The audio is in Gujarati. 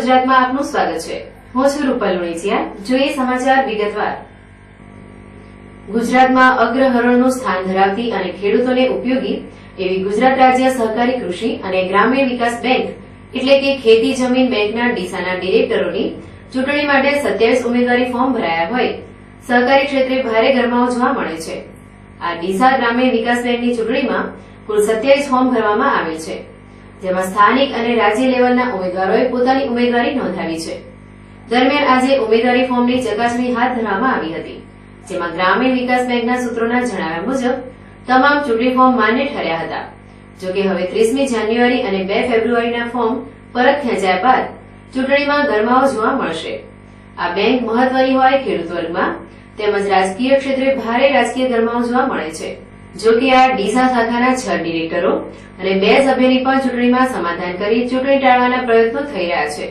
ગુજરાતમાં આપનું સ્વાગત છે। હું છું રૂપલ લુણીચિયા। જોઈએ સમાચાર વિગતવાર। ગુજરાતમાં અગ્રહરોળનું સ્થાન ધરાવતી અને ખેડૂતોને ઉપયોગી એવી ગુજરાત રાજ્ય સહકારી કૃષિ અને ગ્રામીણ વિકાસ બેંક એટલે કે ખેતી જમીન બેંકના ડીસાના ડિરેક્ટરોની ચૂંટણી માટે 27 ઉમેદવારી ફોર્મ ભરાયા હોય સહકારી ક્ષેત્રે ભારે ગરમાવો જોવા મળે છે। આ ડીસા ગ્રામીણ વિકાસ બેંકની ચૂંટણીમાં કુલ 27 ફોર્મ ભરવામાં આવેલ છે, જેમાં સ્થાનિક અને રાજ્ય લેવલના ઉમેદવારોએ પોતાની ઉમેદવારી નોંધાવી છે। દરમિયાન આજે ઉમેદવારી ફોર્મની ચકાસણી હાથ ધરવામાં આવી હતી, જેમાં ગ્રામીણ વિકાસ બેંકના સૂત્રોના જણાવ્યા મુજબ તમામ ચૂંટણી ફોર્મ માન્ય ઠર્યા હતા। જોકે હવે 30મી જાન્યુઆરી અને 2 ફેબ્રુઆરીના ફોર્મ પરત ખેંચાયા બાદ ચૂંટણીમાં ગરમાવો જોવા મળશે। આ બેંક મહત્વની હોય ખેડૂત વર્ગમાં તેમજ રાજકીય ક્ષેત્રે ભારે રાજકીય ગરમાવો જોવા મળે છે। જોકે આ ડીસા શાખાના 6 ડિરેક્ટરો અને 2 સભ્યોની પણ ચૂંટણીમાં સમાધાન કરી ચૂંટણી ટાળવાના પ્રયત્નો થઈ રહ્યા છે।